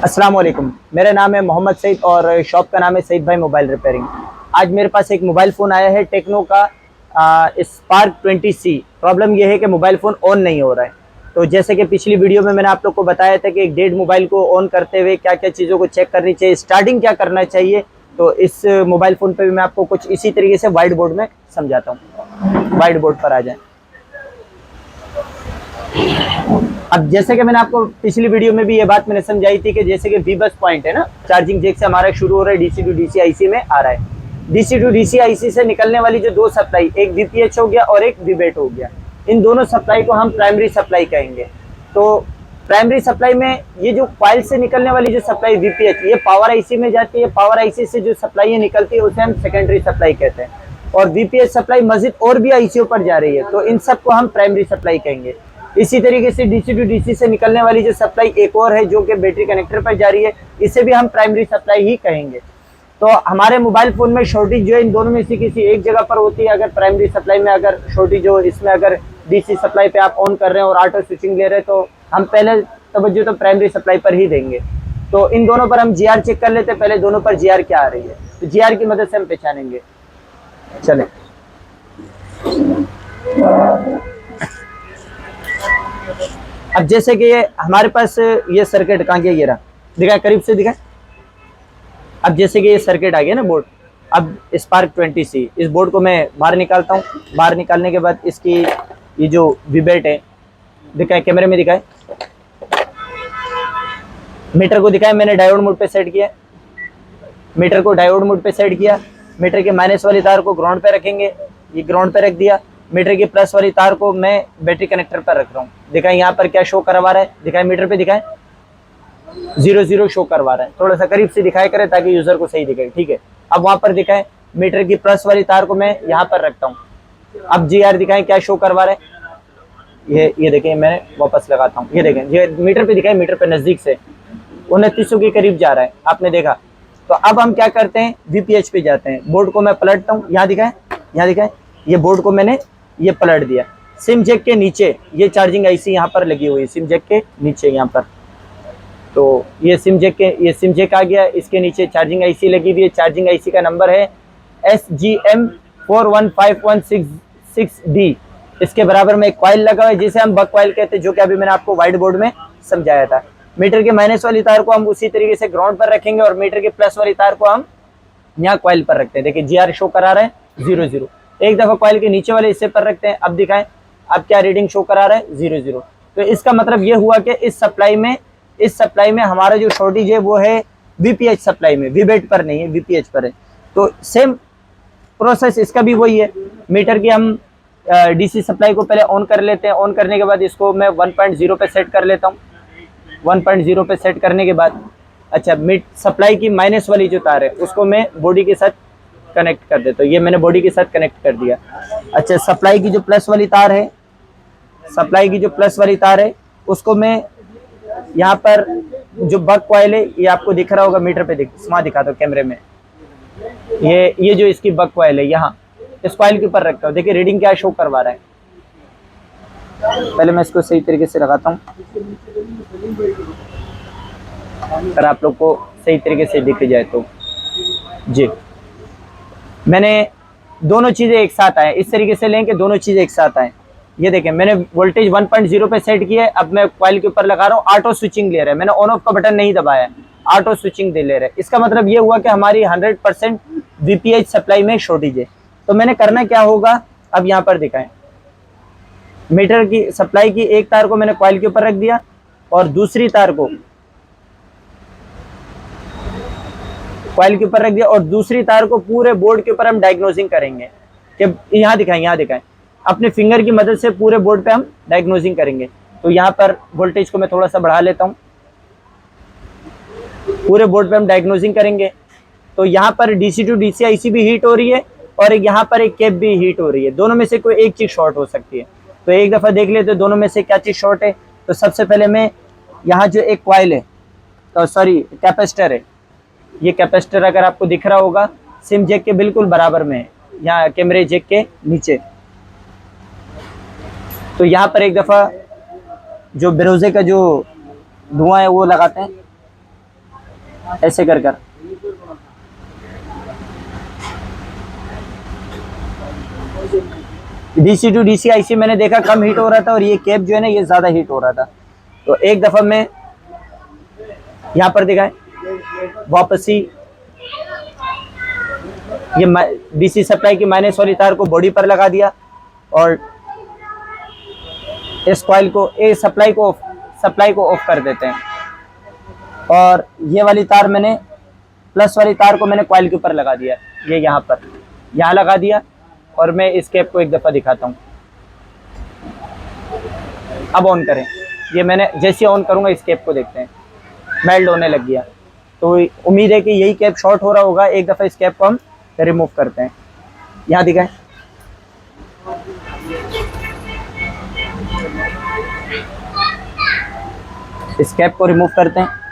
अस्सलाम वालेकुम। मेरा नाम है मोहम्मद सईद और शॉप का नाम है सईद भाई मोबाइल रिपेयरिंग। आज मेरे पास एक मोबाइल फ़ोन आया है टेक्नो का स्पार्क 20C। प्रॉब्लम ये है कि मोबाइल फ़ोन ऑन नहीं हो रहा है। तो जैसे कि पिछली वीडियो में मैंने आप लोग को बताया था कि एक डेड मोबाइल को ऑन करते हुए क्या क्या चीज़ों को चेक करनी चाहिए, स्टार्टिंग क्या करना चाहिए, तो इस मोबाइल फ़ोन पर भी मैं आपको कुछ इसी तरीके से वाइट बोर्ड में समझाता हूँ। वाइट बोर्ड पर आ जाए। अब जैसे कि मैंने आपको पिछली वीडियो में भी ये बात मैंने समझाई थी कि जैसे कि वीबस पॉइंट है ना, चार्जिंग जैक से हमारा शुरू हो रहा है, डीसी टू डीसी आईसी में आ रहा है। डीसी टू डीसी आईसी से निकलने वाली जो दो सप्लाई, एक वीपीएच हो गया और एक वीबेट हो गया, इन दोनों सप्लाई को हम प्राइमरी सप्लाई कहेंगे। तो प्राइमरी सप्लाई में ये जो कॉइल से निकलने वाली जो सप्लाई वीपीएच, ये पावर आईसी में जाती है। पावर आईसी से जो सप्लाई निकलती है उसे हम सेकेंडरी सप्लाई कहते हैं। और वीपीएच सप्लाई मजीद और भी आईसीओ पर जा रही है, तो इन सबको हम प्राइमरी सप्लाई कहेंगे। इसी तरीके से डीसी टू डीसी से निकलने वाली जो सप्लाई एक और है जो कि बैटरी कनेक्टर पर जा रही है, इसे भी हम प्राइमरी सप्लाई ही कहेंगे। तो हमारे मोबाइल फ़ोन में शॉर्टेज जो है इन दोनों में से किसी एक जगह पर होती है। अगर प्राइमरी सप्लाई में अगर शॉर्टेज हो, इसमें अगर डीसी सप्लाई पे आप ऑन कर रहे हैं और ऑटो स्विचिंग ले रहे हैं, तो हम पहले तवज्जो तो प्राइमरी सप्लाई पर ही देंगे। तो इन दोनों पर हम जीआर चेक कर लेते हैं। पहले दोनों पर जीआर क्या आ रही है, तो जीआर की मदद से हम पहचानेंगे। चलें, अब जैसे कि ये हमारे पास ये सर्किट कहाँ गया, ये रहा, दिखाए करीब से दिखाए। अब जैसे कि ये सर्किट आ गया ना बोर्ड, अब स्पार्क 20C, इस बोर्ड को मैं बाहर निकालता हूँ। बाहर निकालने के बाद इसकी ये जो विबेट है, दिखाए कैमरे में दिखाए, मीटर को दिखाए, मैंने डायोड मोड पे सेट किया। मीटर को डायोड मोड पे सेट किया। मीटर के माइनस वाली तार को ग्राउंड पे रखेंगे, ये ग्राउंड पे रख दिया। मीटर की प्लस वाली तार को मैं बैटरी कनेक्टर पर रख रहा हूँ। दिखाएं यहाँ पर क्या शो करवा रहा है, दिखाएं मीटर पे, दिखाएं 00 शो करवा रहा है। थोड़ा सा करीब से दिखाई करें ताकि यूजर को सही दिखे, ठीक है। अब वहां पर दिखाएं मीटर की प्लस वाली तार को मैं यहाँ पर रखता हूँ। अब जीआर दिखाएं क्या शो करवा रहा है, ये देखें, मैं वापस लगाता हूँ, ये देखें, ये मीटर पे दिखाएं, मीटर पे नजदीक से 2900 के करीब जा रहा है, आपने देखा। तो अब हम क्या करते हैं, वीपीएच पे जाते हैं। बोर्ड को मैं पलटता हूँ, यहाँ दिखाएं, यहाँ दिखाएं, ये बोर्ड को मैंने ये पलट दिया। सिम जैक के नीचे ये चार्जिंग आईसी यहाँ पर लगी हुई है, सिम जैक के नीचे यहाँ पर। तो ये सिम जैक आ गया, इसके नीचे चार्जिंग आईसी लगी हुई है। चार्जिंग आईसी का नंबर है SGM41516D। इसके बराबर में एक कॉइल लगा हुआ है जिसे हम बक कॉइल कहते हैं, जो कि अभी मैंने आपको व्हाइट बोर्ड में समझाया था। मीटर के माइनस वाली तार को हम उसी तरीके से ग्राउंड पर रखेंगे और मीटर के प्लस वाली तार को हम यहाँ कॉइल पर रखते हैं। देखिए जीआर शो करा रहा है 00। एक दफा कॉइल के नीचे वाले हिस्से पर रखते हैं। अब दिखाएं, अब क्या रीडिंग शो करा रहा है, 00। तो इसका मतलब ये हुआ कि इस सप्लाई में हमारा जो शॉर्टेज है वो है वीपीएच सप्लाई में, वीबेट पर नहीं है, वीपीएच पर है। तो सेम प्रोसेस इसका भी वही है। मीटर की हम डीसी सप्लाई को पहले ऑन कर लेते हैं। ऑन करने के बाद इसको मैं 1.0 पे सेट कर लेता हूँ। 1.0 पे सेट करने के बाद अच्छा, मिड सप्लाई की माइनस वाली जो तार है उसको मैं बॉडी के साथ कनेक्ट कर देता हूँ। ये मैंने बॉडी के साथ कनेक्ट कर दिया। अच्छा, सप्लाई की जो प्लस वाली तार है, उसको मैं यहाँ पर जो बक कॉइल है, ये आपको दिख रहा होगा, मीटर पे दिखाता हूँ कैमरे में। ये जो इसकी बक कॉइल है, यहाँ इस कॉइल के ऊपर रखता हूँ। देखिए रीडिंग क्या शो करवा रहा है। पहले मैं इसको सही तरीके से लगाता हूँ, अगर आप लोग को सही तरीके से दिख जाए तो। जी, मैंने दोनों चीज़ें एक साथ आए, इस तरीके से लें कि दोनों चीज़ें एक साथ आए। ये देखें, मैंने वोल्टेज 1.0 पे सेट किया है। अब मैं कॉइल के ऊपर लगा रहा हूँ, ऑटो स्विचिंग ले रहा है। मैंने ऑन ऑफ का बटन नहीं दबाया है, ऑटो स्विचिंग दे ले रहा है। इसका मतलब ये हुआ कि हमारी 100% वीपीएच सप्लाई में शॉर्टेज है। तो मैंने करना क्या होगा, अब यहाँ पर दिखाएं, मीटर की सप्लाई की एक तार को मैंने कॉइल के ऊपर रख दिया और दूसरी तार को कॉइल के ऊपर रख दिया और दूसरी तार को पूरे बोर्ड के ऊपर हम डायग्नोजिंग करेंगे। कि यहाँ दिखाएं, अपने फिंगर की मदद से पूरे बोर्ड पे हम डायग्नोजिंग करेंगे। तो यहाँ पर वोल्टेज को मैं थोड़ा सा बढ़ा लेता हूँ, पूरे बोर्ड पे हम डायग्नोजिंग करेंगे। तो यहाँ पर डीसी टू डीसी आईसी भी हीट हो रही है और यहाँ पर एक केप भी हीट हो रही है। दोनों में से कोई एक चीज़ शॉर्ट हो सकती है। तो एक दफ़ा देख लेते हैं दोनों में से क्या चीज़ शॉर्ट है। तो सबसे पहले मैं यहाँ जो एक कॉइल है, तो सॉरी कैपेसिटर है, ये कैपेसिटर अगर आपको दिख रहा होगा सिम जैक के बिल्कुल बराबर में है, यहाँ कैमरे जैक के नीचे। तो यहाँ पर एक दफ़ा जो बेरोजे का जो धुआं है वो लगाते हैं। ऐसे कर कर DC टू DC IC मैंने देखा कम हीट हो रहा था और ये केप जो है ना ये ज़्यादा हीट हो रहा था। तो एक दफ़ा मैं यहाँ पर दिखाएं वापस ही ये DC सप्लाई की माइनस वाली तार को बॉडी पर लगा दिया और इस कॉइल को सप्लाई को ऑफ कर देते हैं और ये वाली तार मैंने प्लस वाली तार को मैंने कॉइल के ऊपर लगा दिया, ये यहाँ पर लगा दिया और मैं इस केप को एक दफ़ा दिखाता हूँ। अब ऑन करें, ये मैंने जैसे ऑन करूँगा इस केप को देखते हैं मेल्ट होने लग गया। तो उम्मीद है कि यही कैप शॉर्ट हो रहा होगा। एक दफ़ा इस कैप को हम रिमूव करते हैं, यहाँ दिखाएं। इस कैप को रिमूव करते हैं।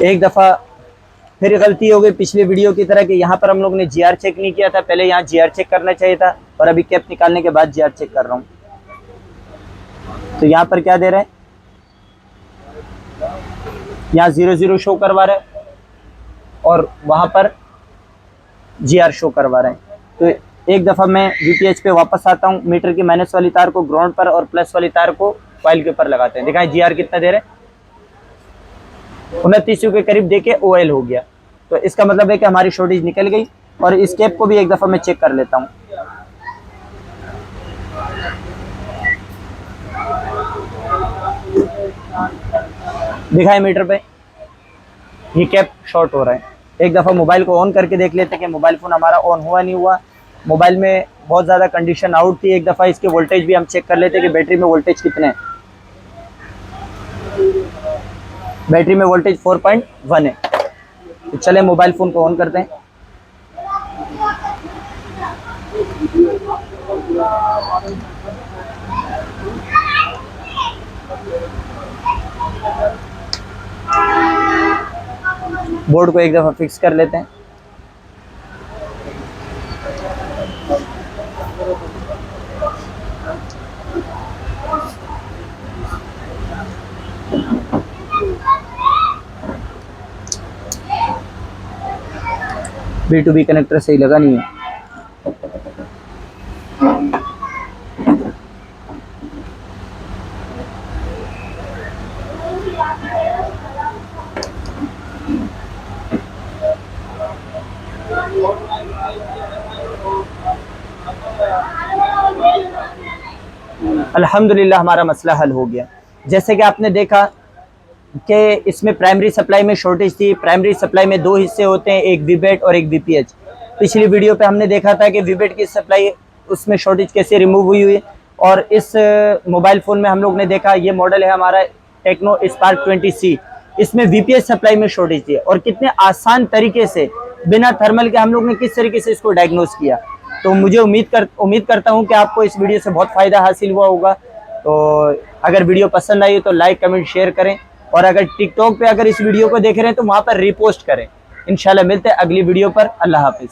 एक दफ़ा फिर गलती हो गई पिछले वीडियो की तरह कि यहाँ पर हम लोग ने GR चेक नहीं किया था। पहले यहाँ GR चेक करना चाहिए था और अभी कैप निकालने के बाद GR चेक कर रहा हूँ। तो यहाँ पर क्या दे रहा है, यहाँ 00 शो करवा रहा है और वहाँ पर GR शो करवा रहे हैं। तो एक दफ़ा मैं VPH पे वापस आता हूँ। मीटर की माइनस वाली तार को ग्राउंड पर और प्लस वाली तार को कॉइल के ऊपर लगाते हैं। दिखाएं GR कितना दे रहे हैं, 29 के करीब देके OL हो गया। तो इसका मतलब है कि हमारी शॉर्टेज निकल गई। और इस कैप को भी एक दफ़ा मैं चेक कर लेता हूँ। दिखाएं मीटर पे ये कैप शॉर्ट हो रहा है। एक दफ़ा मोबाइल को ऑन करके देख लेते हैं कि मोबाइल फ़ोन हमारा ऑन हुआ नहीं हुआ। मोबाइल में बहुत ज़्यादा कंडीशन आउट थी। एक दफ़ा इसके वोल्टेज भी हम चेक कर लेते हैं कि बैटरी में वोल्टेज कितने हैं। बैटरी में वोल्टेज 4.1 है। तो चले मोबाइल फ़ोन को ऑन करते हैं। बोर्ड को एक दफ़ा फिक्स कर लेते हैं। B2B कनेक्टर सही लगा नहीं है। अल्हम्दुलिल्लाह हमारा मसला हल हो गया। जैसे कि आपने देखा कि इसमें प्राइमरी सप्लाई में शॉर्टेज थी। प्राइमरी सप्लाई में दो हिस्से होते हैं, एक वीबेट और एक VPH। पिछली वीडियो पे हमने देखा था कि वीबेट की सप्लाई उसमें शॉर्टेज कैसे रिमूव हुई हुई। और इस मोबाइल फ़ोन में हम लोग ने देखा, ये मॉडल है हमारा टेक्नो स्पार्क 20C। इसमें VPH सप्लाई में शॉर्टेज थी और कितने आसान तरीके से बिना थर्मल के हम लोग ने किस तरीके से इसको डायग्नोस किया। तो मुझे उम्मीद करता हूँ कि आपको इस वीडियो से बहुत फ़ायदा हासिल हुआ होगा। तो अगर वीडियो पसंद आई तो लाइक कमेंट शेयर करें और अगर टिकटॉक पे अगर इस वीडियो को देख रहे हैं तो वहाँ पर रिपोस्ट करें। इंशाल्लाह मिलते हैं अगली वीडियो पर। अल्लाह हाफिज़।